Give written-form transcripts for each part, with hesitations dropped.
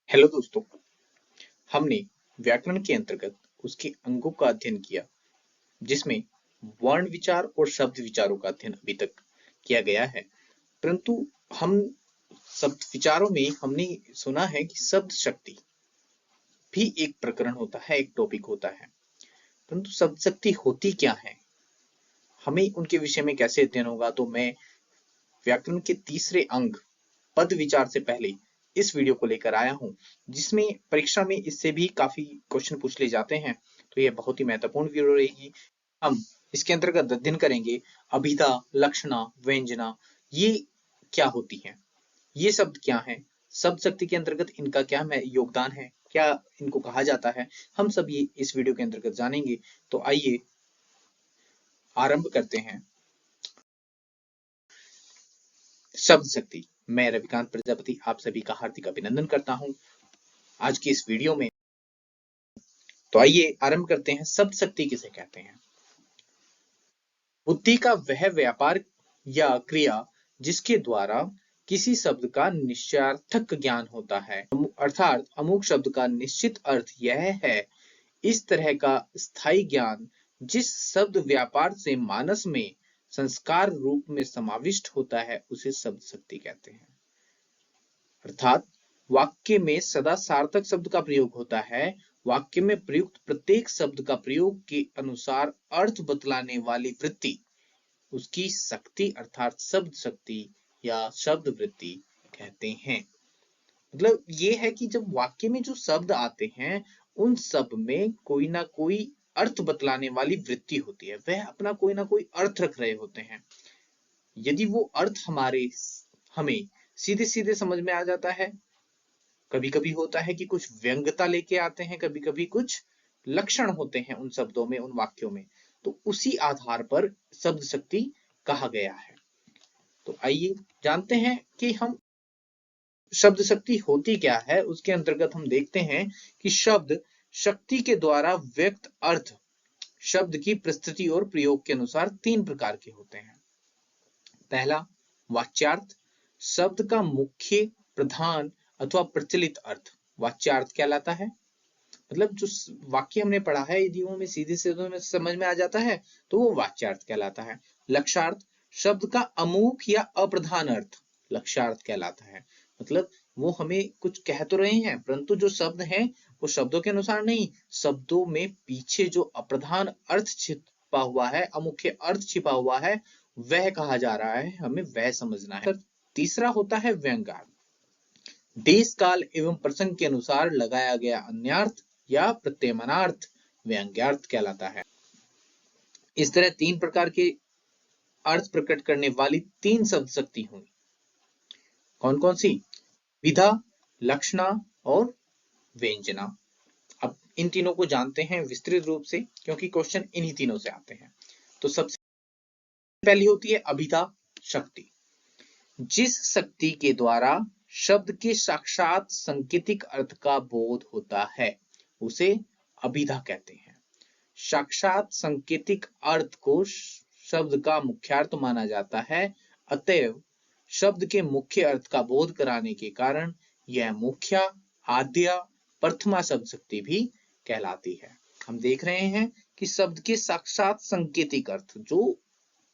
Hello दोस्तों, हमने व्याकरण के अंतर्गत उसके अंगों का अध्ययन किया, जिसमें वर्ण विचार और शब्द विचारों का अध्ययन अभी तक किया गया है। परंतु हम शब्द विचारों में हमने सुना है कि शब्द शक्ति भी एक प्रकरण होता है, एक टॉपिक होता है। परंतु शब्द शक्ति होती क्या है, हमें उनके विषय में कैसे अध्ययन होगा? तो मैं व्याकरण के तीसरे अंग पद विचार से पहले इस वीडियो को लेकर आया हूं, जिसमें परीक्षा में इससे भी काफी क्वेश्चन पूछ ले जाते हैं। तो यह बहुत ही महत्वपूर्ण वीडियो रहेगी। हम इसके अंतर्गत अध्ययन करेंगे अभिधा, लक्षणा, व्यंजना, ये क्या होती हैं, ये शब्द क्या है, शब्द शक्ति के अंतर्गत इनका क्या योगदान है, क्या इनको कहा जाता है, हम सब ये इस वीडियो के अंतर्गत जानेंगे। तो आइए आरंभ करते हैं। शब्द शक्ति। मैं रविकांत प्रजापति आप सभी का हार्दिक अभिनंदन करता हूं आज की इस वीडियो में। तो आइए आरंभ करते हैं। शब्द शक्ति किसे कहते हैं? बुद्धि का वह व्यापार या क्रिया जिसके द्वारा किसी शब्द का निश्चयार्थक ज्ञान होता है, अर्थात अमुक शब्द का निश्चित अर्थ यह है। इस तरह का स्थायी ज्ञान जिस शब्द व्यापार से मानस में संस्कार रूप में समाविष्ट होता है, उसे शब्द शक्ति कहते हैं। अर्थात वाक्य में सदा सार्थक शब्द का प्रयोग होता है। वाक्य में प्रयुक्त प्रत्येक शब्द का प्रयोग के अनुसार अर्थ बतलाने वाली वृत्ति उसकी शक्ति अर्थात शब्द शक्ति या शब्द वृत्ति कहते हैं। मतलब ये है कि जब वाक्य में जो शब्द आते हैं, उन सब में कोई ना कोई अर्थ बतलाने वाली वृत्ति होती है, वह अपना कोई ना कोई अर्थ रख रहे होते हैं। यदि वो अर्थ हमें सीधे सीधे समझ में आ जाता है, कभी कभी होता है कि कुछ व्यंग्यता लेके आते हैं, कभी कभी कुछ लक्षण होते हैं उन शब्दों में, उन वाक्यों में, तो उसी आधार पर शब्द शक्ति कहा गया है। तो आइए जानते हैं कि हम शब्द शक्ति होती क्या है। उसके अंतर्गत हम देखते हैं कि शब्द शक्ति के द्वारा व्यक्त अर्थ शब्द की प्रस्तुति और प्रयोग के अनुसार तीन प्रकार के होते हैं। पहला, वाच्यार्थ, शब्द का मुख्य, प्रधान अथवा प्रचलित अर्थ वाच्यार्थ कहलाता है। मतलब जो वाक्य हमने पढ़ा है, यदि वो हमें सीधे सीधे समझ में आ जाता है तो वो वाच्यार्थ कहलाता है। लक्ष्यार्थ, शब्द का अमुक या अप्रधान अर्थ लक्ष्यार्थ कहलाता है। मतलब वो हमें कुछ कह तो रहे हैं, परंतु जो शब्द हैं वो शब्दों के अनुसार नहीं, शब्दों में पीछे जो अप्रधान अर्थ छिपा हुआ है, अमुख्य अर्थ छिपा हुआ है, वह कहा जा रहा है, हमें वह समझना है। तीसरा होता है व्यंग्यार्थ, देश काल एवं प्रसंग के अनुसार लगाया गया अन्यार्थ या प्रत्ययमानार्थ व्यंग्यार्थ कहलाता है। इस तरह तीन प्रकार के अर्थ प्रकट करने वाली तीन शब्द शक्ति हुई। कौन कौन सी? विधा, लक्षणा और व्यंजना। अब इन तीनों को जानते हैं विस्तृत रूप से, क्योंकि क्वेश्चन इन्हीं तीनों से आते हैं। तो सबसे पहली होती है अभिधा शक्ति। जिस शक्ति के द्वारा शब्द के साक्षात सांकेतिक अर्थ का बोध होता है, उसे अभिधा कहते हैं। साक्षात सांकेतिक अर्थ को शब्द का मुख्यार्थ माना जाता है, अतएव शब्द के मुख्य अर्थ का बोध कराने के कारण यह मुख्य, आद्या, प्रथमा शब्द शक्ति भी कहलाती है। हम देख रहे हैं कि शब्द के साक्षात सांकेतिक अर्थ, जो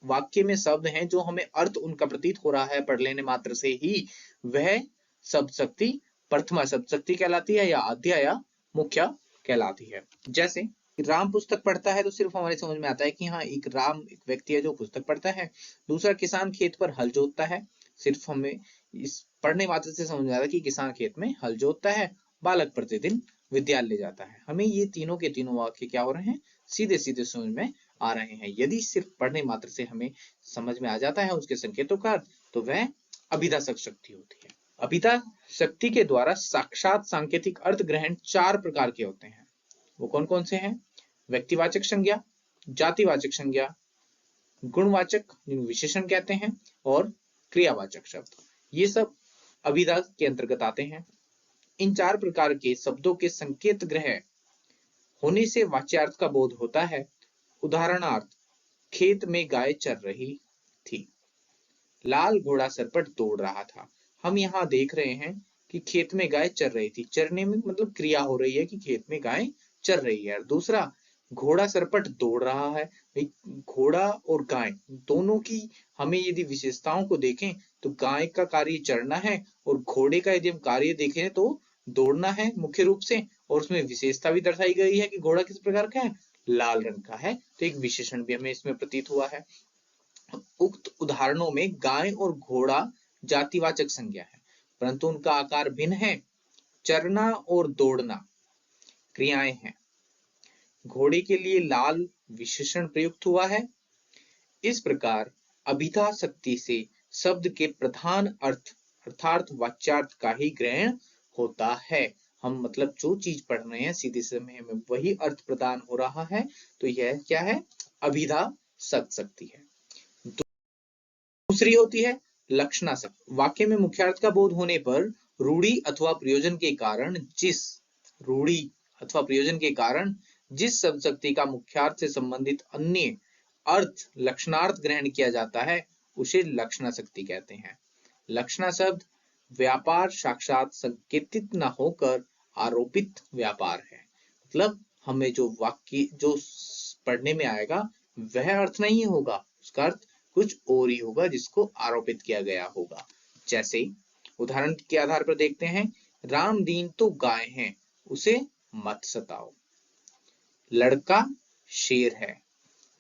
वाक्य में शब्द हैं, जो हमें अर्थ उनका प्रतीत हो रहा है पढ़ लेने मात्र से ही, वह शब्द शक्ति प्रथमा शब्द शक्ति कहलाती है या आद्या या मुख्य कहलाती है। जैसे राम पुस्तक पढ़ता है तो सिर्फ हमारे समझ में आता है कि हाँ, एक राम एक व्यक्ति है जो पुस्तक पढ़ता है। दूसरा, किसान खेत पर हल जोतता है, सिर्फ हमें इस पढ़ने मात्र से समझ में आता है कि किसान खेत में हल जोतता है। बालक प्रतिदिन विद्यालय जाता है। हमें ये तीनों के तीनों वाक्य क्या हो रहे हैं? सीधे सीधे समझ में आ रहे हैं। यदि सिर्फ पढ़ने मात्र से हमें समझ में आ जाता है उसके संकेतों का, तो वह अभिधा शक्ति होती है। अभिधा शक्ति के द्वारा साक्षात सांकेतिक अर्थ ग्रहण चार प्रकार के होते हैं। वो कौन कौन से हैं? व्यक्तिवाचक संज्ञा, जातिवाचक संज्ञा, गुणवाचक विशेषण कहते हैं, और क्रियावाचक शब्द। ये सब अभिधा के अंतर्गत आते हैं। इन चार प्रकार के शब्दों के संकेत ग्रह होने से वाच्यार्थ का बोध होता है। उदाहरणार्थ, खेत में गाय चर रही थी, लाल घोड़ा सर पर दौड़ रहा था। हम यहाँ देख रहे हैं कि खेत में गाय चर रही थी। चरने में मतलब क्रिया हो रही है कि खेत में गाय चर रही है। और दूसरा, घोड़ा सरपट दौड़ रहा है। भाई घोड़ा और गाय दोनों की हमें यदि विशेषताओं को देखें तो गाय का कार्य चरना है और घोड़े का यदि हम कार्य देखें तो दौड़ना है मुख्य रूप से। और उसमें विशेषता भी दर्शाई गई है कि घोड़ा किस प्रकार का है, लाल रंग का है। तो एक विशेषण भी हमें इसमें प्रतीत हुआ है। उक्त उदाहरणों में गाय और घोड़ा जातिवाचक संज्ञा है, परंतु उनका आकार भिन्न है। चरना और दौड़ना क्रियाएं हैं। घोड़े के लिए लाल विशेषण प्रयुक्त हुआ है। इस प्रकार अभिधा शक्ति से शब्द के प्रधान अर्थ अर्थात वाच्यार्थ का ही ग्रहण होता है। हम मतलब जो चीज पढ़ रहे हैं सीधे समय में वही अर्थ प्रदान हो रहा है। तो यह क्या है, अभिधा शक्ति है। दूसरी होती है लक्षणा शक्ति। वाक्य में मुख्यार्थ का बोध होने पर रूढ़ी अथवा प्रयोजन के कारण जिस शब्द शक्ति का मुख्यार्थ से संबंधित अन्य अर्थ लक्षणार्थ ग्रहण किया जाता है उसे लक्षणा शक्ति कहते हैं। लक्षणा शब्द व्यापार साक्षात संकेतित न होकर आरोपित व्यापार है। मतलब हमें जो वाक्य जो पढ़ने में आएगा वह अर्थ नहीं होगा, उसका अर्थ कुछ और ही होगा जिसको आरोपित किया गया होगा। जैसे उदाहरण के आधार पर देखते हैं, राम दीन तो गाय हैं, उसे मत सताओ। लड़का शेर है,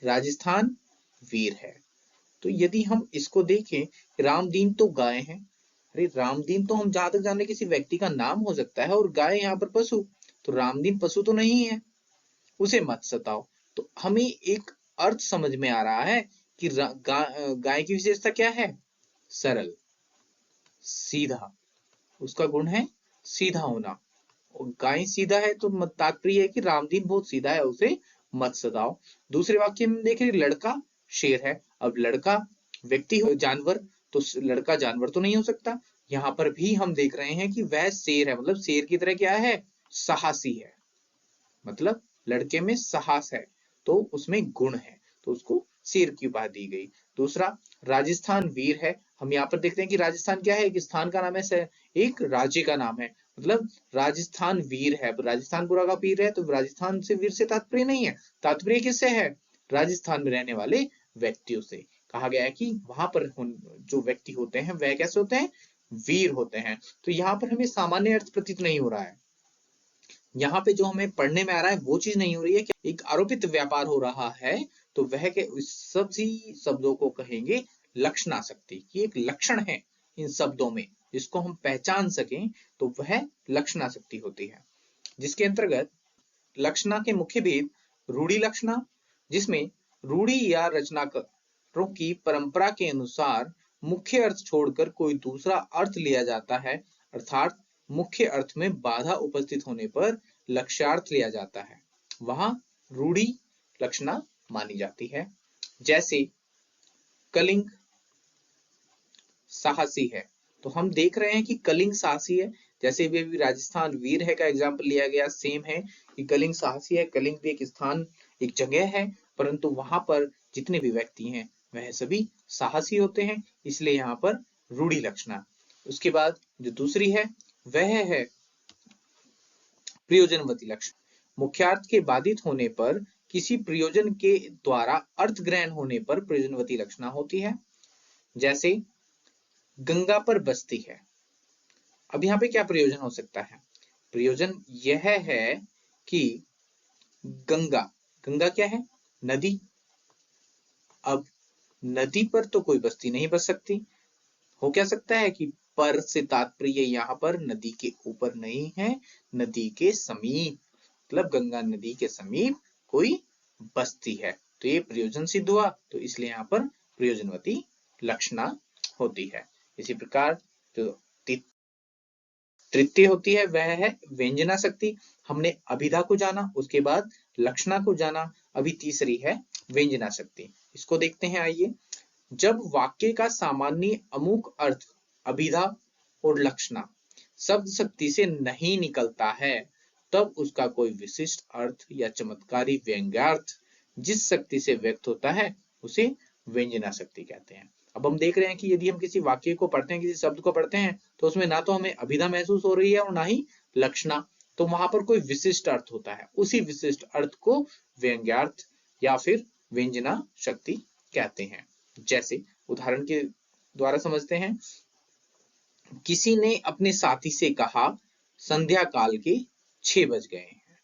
राजस्थान वीर है। तो यदि हम इसको देखें, रामदीन तो गाय हैं। अरे रामदीन तो हम जहां तक जाने किसी व्यक्ति का नाम हो सकता है, और गाय यहाँ पर पशु, तो रामदीन पशु तो नहीं है। उसे मत सताओ, तो हमें एक अर्थ समझ में आ रहा है कि गाय की विशेषता क्या है, सरल सीधा, उसका गुण है सीधा होना। और गाय सीधा है तो तात्पर्य है कि रामदीन बहुत सीधा है, उसे मत सताओ। दूसरे वाक्य में देख रहे, लड़का शेर है। अब लड़का व्यक्ति हो जानवर, तो लड़का जानवर तो नहीं हो सकता। यहाँ पर भी हम देख रहे हैं कि वह शेर है, मतलब शेर की तरह क्या है, साहसी है। मतलब लड़के में साहस है तो उसमें गुण है, तो उसको शेर की उपाधि दी गई। दूसरा, राजस्थान वीर है। हम यहाँ पर देखते हैं कि राजस्थान क्या है, एक स्थान का नाम है, एक राज्य का नाम है। मतलब राजस्थान वीर है, राजस्थान पूरा का वीर है, तो राजस्थान से वीर से तात्पर्य नहीं है। तात्पर्य किससे है, राजस्थान में रहने वाले व्यक्तियों से। कहा गया है कि वहां पर जो व्यक्ति होते हैं वह कैसे होते हैं, वीर होते हैं। तो यहाँ पर हमें सामान्य अर्थ प्रतीत नहीं हो रहा है। यहाँ पे जो हमें पढ़ने में आ रहा है वो चीज नहीं हो रही है कि एक आरोपित व्यापार हो रहा है। तो वह के सभी शब्दों को कहेंगे लक्षणाशक्ति, कि एक लक्षण है इन शब्दों में जिसको हम पहचान सकें, तो वह लक्षणाशक्ति होती है। जिसके अंतर्गत लक्षणा के मुख्य भेद, रूढ़ी लक्षणा, जिसमें रूढ़ी या रचनाकारों की परंपरा के अनुसार मुख्य अर्थ छोड़कर कोई दूसरा अर्थ लिया जाता है, अर्थात मुख्य अर्थ में बाधा उपस्थित होने पर लक्ष्यार्थ लिया जाता है, वहां रूढ़ी लक्षणा मानी जाती है। जैसे कलिंग साहसी है, तो हम देख रहे हैं कि कलिंग साहसी है। जैसे भी राजस्थान वीर है का एग्जाम्पल लिया गया, सेम है कि कलिंग साहसी है। कलिंग भी एक स्थान, एक जगह है, परंतु वहां पर जितने भी व्यक्ति हैं वह सभी साहसी होते हैं, इसलिए यहाँ पर रूढ़ी लक्षणा। उसके बाद जो दूसरी है वह है प्रयोजनवती लक्षण। मुख्यार्थ के बाधित होने पर किसी प्रयोजन के द्वारा अर्थ ग्रहण होने पर प्रयोजनवती लक्षणा होती है। जैसे गंगा पर बस्ती है। अब यहाँ पे क्या प्रयोजन हो सकता है, प्रयोजन यह है कि गंगा, गंगा क्या है, नदी। अब नदी पर तो कोई बस्ती नहीं बस सकती। हो क्या सकता है कि पर से तात्पर्य यहाँ पर नदी के ऊपर नहीं है, नदी के समीप, मतलब गंगा नदी के समीप कोई बस्ती है, तो ये प्रयोजन सिद्ध हुआ, तो इसलिए यहाँ पर प्रयोजनवती लक्षणा होती है। इसी प्रकार जो तृतीय होती है वह है व्यंजना शक्ति। हमने अभिधा को जाना, उसके बाद लक्षणा को जाना, अभी तीसरी है व्यंजना शक्ति। इसको देखते हैं, आइए। जब वाक्य का सामान्य अमुक अर्थ अभिधा और लक्षणा शब्द शक्ति से नहीं निकलता है, तब उसका कोई विशिष्ट अर्थ या चमत्कारी व्यंग्यार्थ जिस शक्ति से व्यक्त होता है उसे व्यंजना शक्ति कहते हैं। अब हम देख रहे हैं कि यदि हम किसी वाक्य को पढ़ते हैं, किसी शब्द को पढ़ते हैं, तो उसमें ना तो हमें अभिधा महसूस हो रही है और ना ही लक्षणा, तो वहां पर कोई विशिष्ट अर्थ होता है। उसी विशिष्ट अर्थ को व्यंग्यार्थ या फिर व्यंजना शक्ति कहते हैं। जैसे उदाहरण के द्वारा समझते हैं, किसी ने अपने साथी से कहा संध्या काल के 6 बज गए हैं।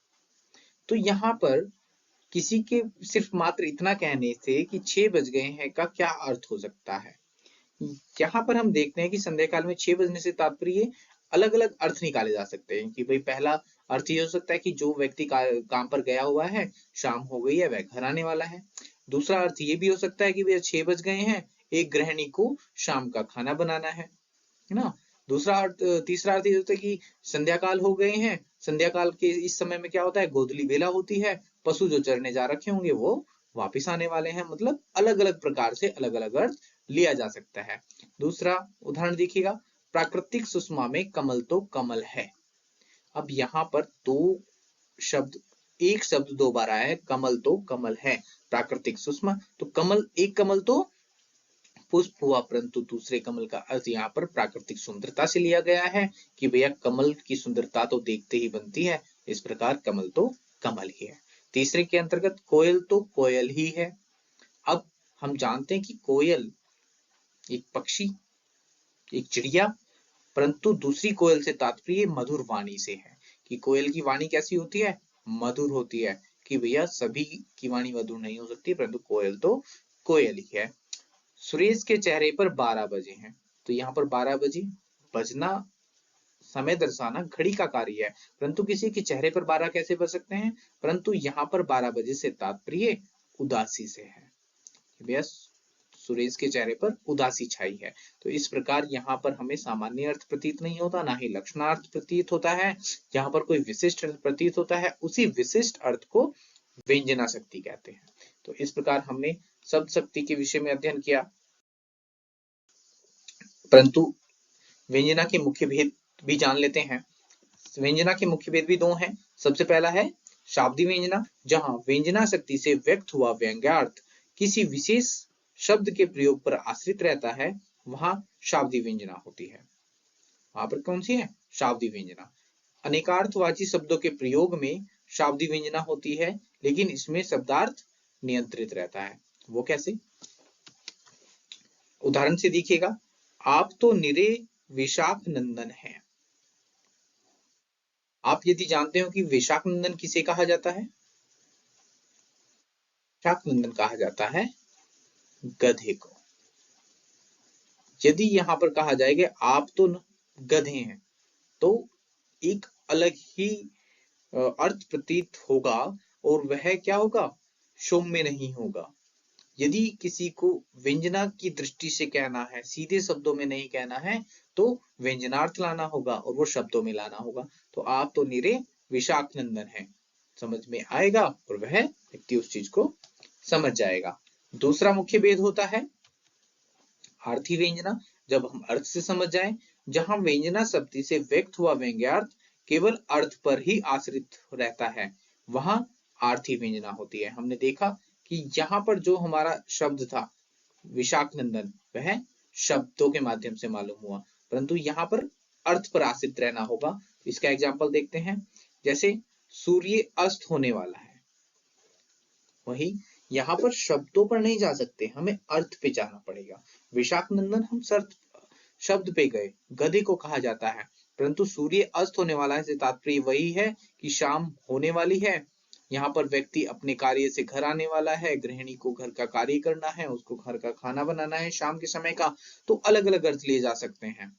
तो यहाँ पर किसी के सिर्फ मात्र इतना कहने से कि 6 बज गए हैं का क्या अर्थ हो सकता है। यहाँ पर हम देखते हैं कि संध्या काल में 6 बजने से तात्पर्य अलग अलग अर्थ निकाले जा सकते हैं कि भाई पहला अर्थ ये हो सकता है कि जो व्यक्ति काम पर गया हुआ है, शाम हो गई है, वह घर आने वाला है। दूसरा अर्थ ये भी हो सकता है कि भैया 6 बज गए हैं, एक गृहिणी को शाम का खाना बनाना है ना। दूसरा अर्थ, तीसरा अर्थ ये होता है कि संध्या काल हो गए हैं, संध्या काल के इस समय में क्या होता है, गोधूली बेला होती है, पशु जो चरने जा रखे होंगे वो वापिस आने वाले हैं। मतलब अलग अलग प्रकार से अलग अलग अर्थ लिया जा सकता है। दूसरा उदाहरण देखिएगा, प्राकृतिक सुषमा में कमल तो कमल है। अब यहाँ पर एक शब्द 2 बार आया है, कमल तो कमल है, प्राकृतिक सुषमा, तो कमल, एक कमल तो पुष्प हुआ, परंतु दूसरे कमल का अर्थ यहाँ पर प्राकृतिक सुंदरता से लिया गया है कि भैया कमल की सुंदरता तो देखते ही बनती है, इस प्रकार कमल तो कमल ही है। तीसरे के अंतर्गत कोयल तो कोयल ही है। अब हम जानते हैं कि कोयल एक पक्षी, एक चिड़िया, परंतु दूसरी कोयल से तात्पर्य मधुर वाणी से है कि कोयल की वाणी कैसी होती है, मधुर होती है, कि भैया सभी की वाणी मधुर नहीं हो सकती, परंतु कोयल तो कोयल ही है। सुरेश के चेहरे पर 12 बजे हैं, तो यहाँ पर 12 बजे बजना समय दर्शाना घड़ी का कार्य है, परंतु किसी के चेहरे पर 12 कैसे बज सकते हैं, परंतु यहाँ पर 12 बजे से तात्पर्य उदासी से है। भैया सुरेश के चेहरे पर उदासी छाई है। तो इस प्रकार यहाँ पर हमें सामान्य अर्थ प्रतीत नहीं होता, ना ही लक्षणार्थ प्रतीत होता है। यहाँ पर कोई विशिष्ट अर्थ प्रतीत होता है, उसी विशिष्ट अर्थ को व्यंजना शक्ति कहते हैं। तो इस प्रकार हमने शब्द शक्ति के विषय में अध्ययन किया, परंतु व्यंजना के मुख्य भेद भी जान लेते हैं। व्यंजना के मुख्य भेद भी 2 हैं। सबसे पहला है शाब्दिक व्यंजना, जहां व्यंजना शक्ति से व्यक्त हुआ व्यंग्यार्थ किसी विशेष शब्द के प्रयोग पर आश्रित रहता है, वहां शाब्दिक व्यंजना होती है। वहां पर कौन सी है, शाब्दिक व्यंजना। अनेकार्थवाची शब्दों के प्रयोग में शाब्दिक व्यंजना होती है, लेकिन इसमें शब्दार्थ नियंत्रित रहता है। वो कैसे, उदाहरण से देखिएगा, आप तो निरे विशाख नंदन हैं। आप यदि जानते हो कि विशाख नंदन किसे कहा जाता है, विशाख नंदन कहा जाता है गधे को। यदि यहाँ पर कहा जाएगा आप तो गधे हैं, तो एक अलग ही अर्थ प्रतीत होगा और वह क्या होगा, सौम्य नहीं होगा। यदि किसी को व्यंजना की दृष्टि से कहना है, सीधे शब्दों में नहीं कहना है, तो व्यंजनार्थ लाना होगा और वो शब्दों में लाना होगा। तो आप तो निरे विशाख नंदन है, समझ में आएगा और वह व्यक्ति उस चीज को समझ जाएगा। दूसरा मुख्य भेद होता है अर्थी व्यंजना, जब हम अर्थ से समझ जाएं, जहां व्यंजना शब्द से व्यक्त हुआ व्यंग्यार्थ केवल अर्थ पर ही आश्रित रहता है, वहां आर्थी व्यंजना होती है। हमने देखा कि यहाँ पर जो हमारा शब्द था विशाख नंदन, वह शब्दों के माध्यम से मालूम हुआ, परंतु यहाँ पर अर्थ पर आश्रित रहना होगा। इसका एग्जाम्पल देखते हैं, जैसे सूर्य अस्त होने वाला है, वही यहाँ पर शब्दों पर नहीं जा सकते, हमें अर्थ पे जाना पड़ेगा। विशाख नंदन हम शब्द पे गए, गधे को कहा जाता है, परंतु सूर्य अस्त होने वाला है से तात्पर्य वही है कि शाम होने वाली है। यहाँ पर व्यक्ति अपने कार्य से घर आने वाला है, गृहिणी को घर का कार्य करना है, उसको घर का खाना बनाना है शाम के समय का, तो अलग अलग अर्थ लिए जा सकते हैं।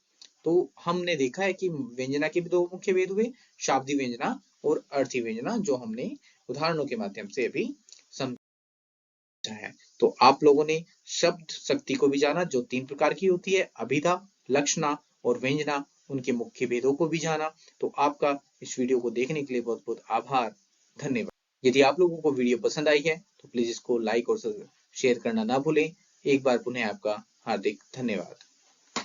तो हमने देखा है कि व्यंजना के भी 2 मुख्य भेद हुए, शाब्दिक व्यंजना और अर्थी व्यंजना, जो हमने उदाहरणों के माध्यम से अभी समझा है। तो आप लोगों ने शब्द शक्ति को भी जाना, जो 3 प्रकार की होती है, अभिधा, लक्षणा और व्यंजना, उनके मुख्य भेदों को भी जाना। तो आपका इस वीडियो को देखने के लिए बहुत बहुत आभार, धन्यवाद। यदि आप लोगों को वीडियो पसंद आई है तो प्लीज इसको लाइक और शेयर करना ना भूलें। एक बार पुनः आपका हार्दिक धन्यवाद।